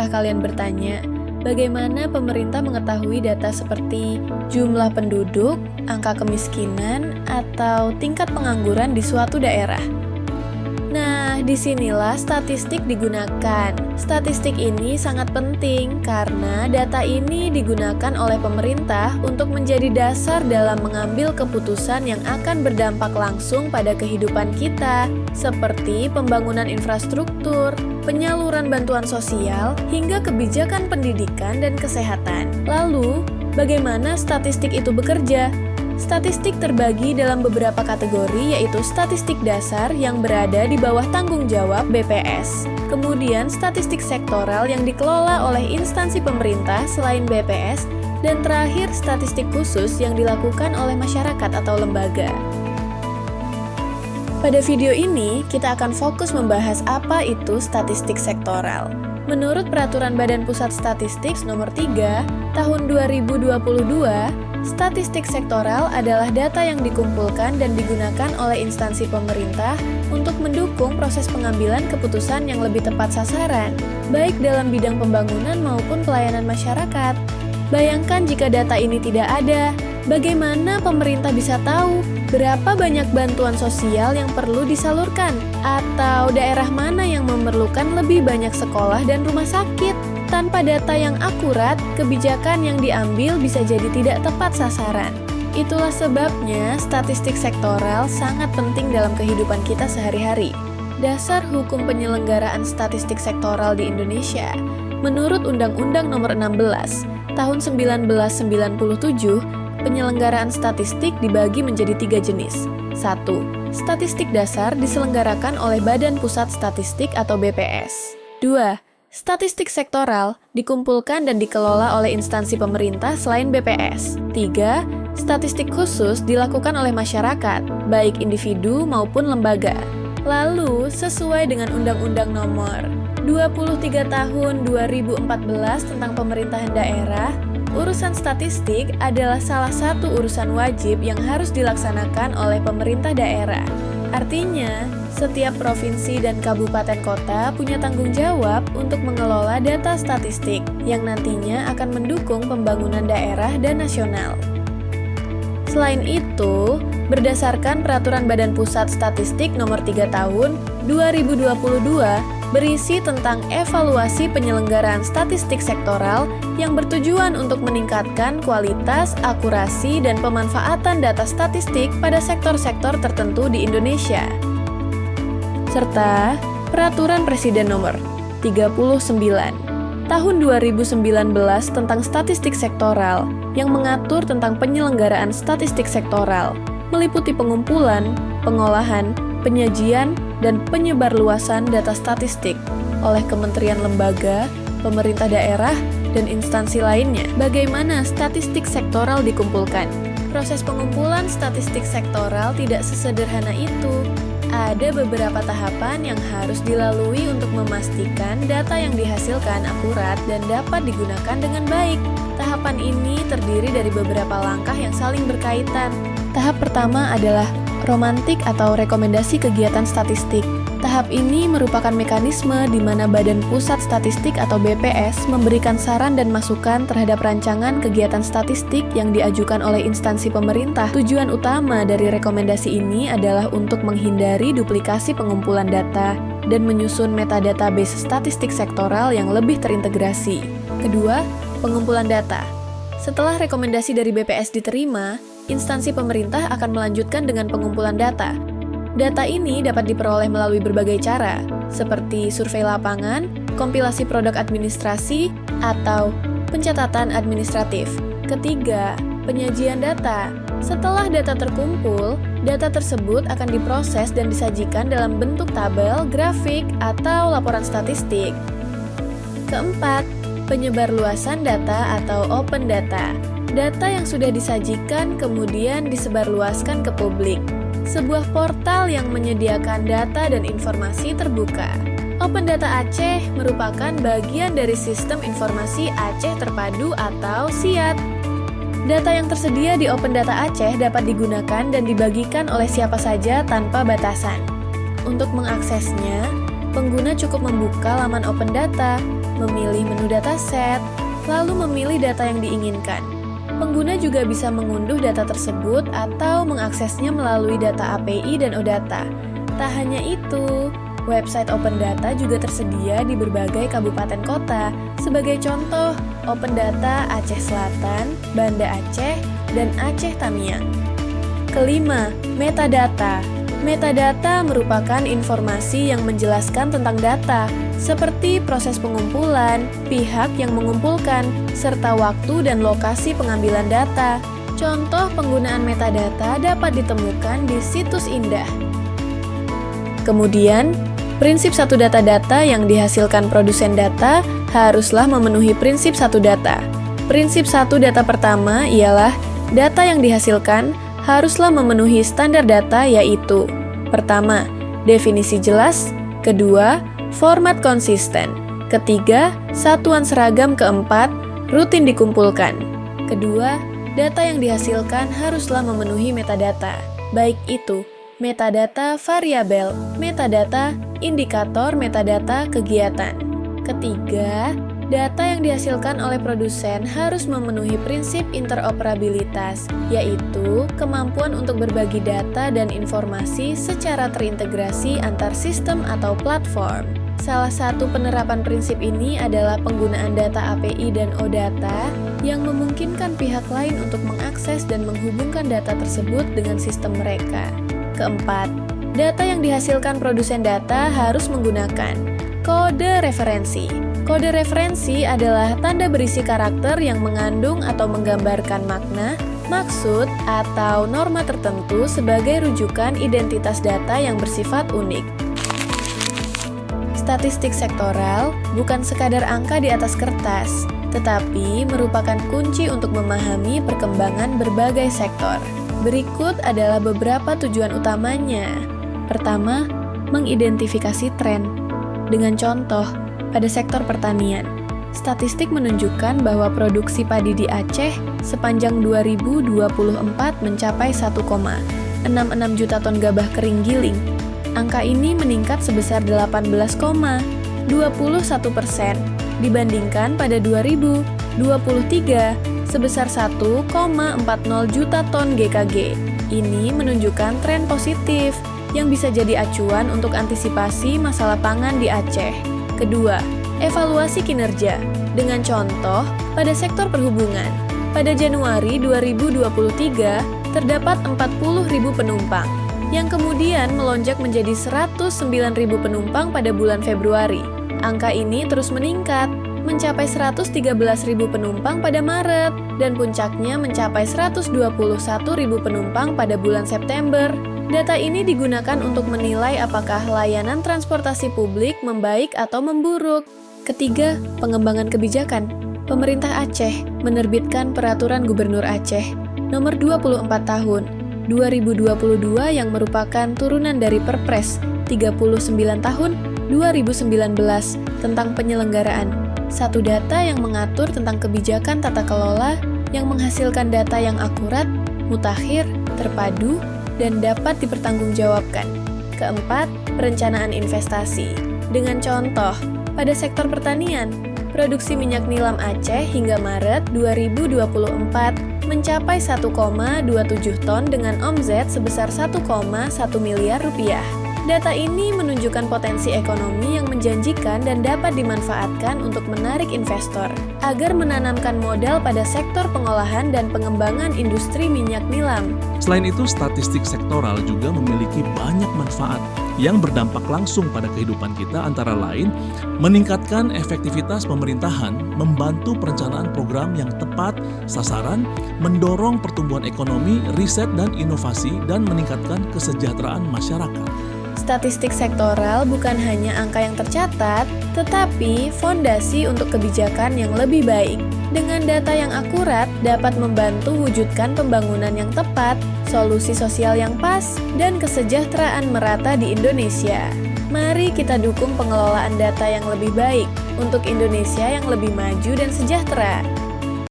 Pernahkah kalian bertanya, bagaimana pemerintah mengetahui data seperti jumlah penduduk, angka kemiskinan, atau tingkat pengangguran di suatu daerah? Nah, disinilah statistik digunakan. Statistik ini sangat penting karena data ini digunakan oleh pemerintah untuk menjadi dasar dalam mengambil keputusan yang akan berdampak langsung pada kehidupan kita, seperti pembangunan infrastruktur, penyaluran bantuan sosial, hingga kebijakan pendidikan dan kesehatan. Lalu, bagaimana statistik itu bekerja? Statistik terbagi dalam beberapa kategori, yaitu statistik dasar yang berada di bawah tanggung jawab BPS, kemudian statistik sektoral yang dikelola oleh instansi pemerintah selain BPS, dan terakhir statistik khusus yang dilakukan oleh masyarakat atau lembaga. Pada video ini, kita akan fokus membahas apa itu statistik sektoral. Menurut Peraturan Badan Pusat Statistik Nomor 3 Tahun 2022, statistik sektoral adalah data yang dikumpulkan dan digunakan oleh instansi pemerintah untuk mendukung proses pengambilan keputusan yang lebih tepat sasaran, baik dalam bidang pembangunan maupun pelayanan masyarakat. Bayangkan jika data ini tidak ada, bagaimana pemerintah bisa tahu berapa banyak bantuan sosial yang perlu disalurkan, atau daerah mana yang memerlukan lebih banyak sekolah dan rumah sakit? Tanpa data yang akurat, kebijakan yang diambil bisa jadi tidak tepat sasaran. Itulah sebabnya statistik sektoral sangat penting dalam kehidupan kita sehari-hari. Dasar hukum penyelenggaraan statistik sektoral di Indonesia. Menurut Undang-Undang Nomor 16 Tahun 1997, penyelenggaraan statistik dibagi menjadi 3 jenis. 1. Statistik dasar diselenggarakan oleh Badan Pusat Statistik atau BPS. 2. Statistik sektoral dikumpulkan dan dikelola oleh instansi pemerintah selain BPS. 3. Statistik khusus dilakukan oleh masyarakat, baik individu maupun lembaga. Lalu, sesuai dengan Undang-Undang Nomor 23 Tahun 2014 tentang pemerintahan daerah, urusan statistik adalah salah satu urusan wajib yang harus dilaksanakan oleh pemerintah daerah. Artinya, setiap provinsi dan kabupaten kota punya tanggung jawab untuk mengelola data statistik yang nantinya akan mendukung pembangunan daerah dan nasional. Selain itu, berdasarkan Peraturan Badan Pusat Statistik Nomor 3 Tahun 2022 berisi tentang evaluasi penyelenggaraan statistik sektoral yang bertujuan untuk meningkatkan kualitas, akurasi, dan pemanfaatan data statistik pada sektor-sektor tertentu di Indonesia. Serta Peraturan Presiden Nomor 39 Tahun 2019 tentang statistik sektoral yang mengatur tentang penyelenggaraan statistik sektoral, meliputi pengumpulan, pengolahan, penyajian, dan penyebarluasan data statistik oleh kementerian lembaga, pemerintah daerah, dan instansi lainnya. Bagaimana statistik sektoral dikumpulkan? Proses pengumpulan statistik sektoral tidak sesederhana itu. Ada beberapa tahapan yang harus dilalui untuk memastikan data yang dihasilkan akurat dan dapat digunakan dengan baik. Tahapan ini terdiri dari beberapa langkah yang saling berkaitan. Tahap pertama adalah romantik atau rekomendasi kegiatan statistik. Tahap ini merupakan mekanisme di mana Badan Pusat Statistik atau BPS memberikan saran dan masukan terhadap rancangan kegiatan statistik yang diajukan oleh instansi pemerintah. Tujuan utama dari rekomendasi ini adalah untuk menghindari duplikasi pengumpulan data dan menyusun metadata base statistik sektoral yang lebih terintegrasi. Kedua, pengumpulan data. Setelah rekomendasi dari BPS diterima, instansi pemerintah akan melanjutkan dengan pengumpulan data. Data ini dapat diperoleh melalui berbagai cara, seperti survei lapangan, kompilasi produk administrasi, atau pencatatan administratif. Ketiga, penyajian data. Setelah data terkumpul, data tersebut akan diproses dan disajikan dalam bentuk tabel, grafik, atau laporan statistik. Keempat, penyebarluasan data atau open data. Data yang sudah disajikan kemudian disebarluaskan ke publik. Sebuah portal yang menyediakan data dan informasi terbuka. Open Data Aceh merupakan bagian dari Sistem Informasi Aceh Terpadu atau SIAT. Data yang tersedia di Open Data Aceh dapat digunakan dan dibagikan oleh siapa saja tanpa batasan. Untuk mengaksesnya, pengguna cukup membuka laman Open Data, memilih menu dataset, lalu memilih data yang diinginkan. Pengguna juga bisa mengunduh data tersebut atau mengaksesnya melalui data API dan OData. Tak hanya itu, website Open Data juga tersedia di berbagai kabupaten kota. Sebagai contoh, Open Data Aceh Selatan, Banda Aceh, dan Aceh Tamiang. Kelima, metadata. Metadata merupakan informasi yang menjelaskan tentang data, seperti proses pengumpulan, pihak yang mengumpulkan, serta waktu dan lokasi pengambilan data. Contoh penggunaan metadata dapat ditemukan di situs Indah. Kemudian, prinsip satu data yang dihasilkan produsen data haruslah memenuhi prinsip satu data. Prinsip satu data pertama ialah data yang dihasilkan haruslah memenuhi standar data, yaitu pertama, definisi jelas, kedua, format konsisten, ketiga, satuan seragam, keempat, rutin dikumpulkan. Kedua, data yang dihasilkan haruslah memenuhi metadata, baik itu metadata variabel, metadata indikator, metadata kegiatan. Ketiga, data yang dihasilkan oleh produsen harus memenuhi prinsip interoperabilitas, yaitu kemampuan untuk berbagi data dan informasi secara terintegrasi antar sistem atau platform. Salah satu penerapan prinsip ini adalah penggunaan data API dan OData yang memungkinkan pihak lain untuk mengakses dan menghubungkan data tersebut dengan sistem mereka. Keempat, data yang dihasilkan produsen data harus menggunakan kode referensi. Kode referensi adalah tanda berisi karakter yang mengandung atau menggambarkan makna, maksud, atau norma tertentu sebagai rujukan identitas data yang bersifat unik. Statistik sektoral bukan sekadar angka di atas kertas, tetapi merupakan kunci untuk memahami perkembangan berbagai sektor. Berikut adalah beberapa tujuan utamanya. Pertama, mengidentifikasi tren. Dengan contoh, pada sektor pertanian, statistik menunjukkan bahwa produksi padi di Aceh sepanjang 2024 mencapai 1,66 juta ton gabah kering giling. Angka ini meningkat sebesar 18,21% dibandingkan pada 2023 sebesar 1,40 juta ton GKG. Ini menunjukkan tren positif yang bisa jadi acuan untuk antisipasi masalah pangan di Aceh. Kedua, evaluasi kinerja. Dengan contoh, pada sektor perhubungan, pada Januari 2023 terdapat 40.000 penumpang, yang kemudian melonjak menjadi 109.000 penumpang pada bulan Februari. Angka ini terus meningkat, mencapai 113.000 penumpang pada Maret, dan puncaknya mencapai 121.000 penumpang pada bulan September. Data ini digunakan untuk menilai apakah layanan transportasi publik membaik atau memburuk. Ketiga, pengembangan kebijakan. Pemerintah Aceh menerbitkan Peraturan Gubernur Aceh Nomor 24 Tahun 2022 yang merupakan turunan dari Perpres 39 Tahun 2019 tentang penyelenggaraan satu data yang mengatur tentang kebijakan tata kelola yang menghasilkan data yang akurat, mutakhir, terpadu, dan dapat dipertanggungjawabkan. Keempat, perencanaan investasi. Dengan contoh, pada sektor pertanian, produksi minyak nilam Aceh hingga Maret 2024 mencapai 1,27 ton dengan omzet sebesar 1,1 miliar rupiah. Data ini menunjukkan potensi ekonomi yang menjanjikan dan dapat dimanfaatkan untuk menarik investor agar menanamkan modal pada sektor pengolahan dan pengembangan industri minyak nilam. Selain itu, statistik sektoral juga memiliki banyak manfaat yang berdampak langsung pada kehidupan kita, antara lain meningkatkan efektivitas pemerintahan, membantu perencanaan program yang tepat sasaran, mendorong pertumbuhan ekonomi, riset dan inovasi, dan meningkatkan kesejahteraan masyarakat. Statistik sektoral bukan hanya angka yang tercatat, tetapi fondasi untuk kebijakan yang lebih baik. Dengan data yang akurat dapat membantu wujudkan pembangunan yang tepat, solusi sosial yang pas, dan kesejahteraan merata di Indonesia. Mari kita dukung pengelolaan data yang lebih baik untuk Indonesia yang lebih maju dan sejahtera.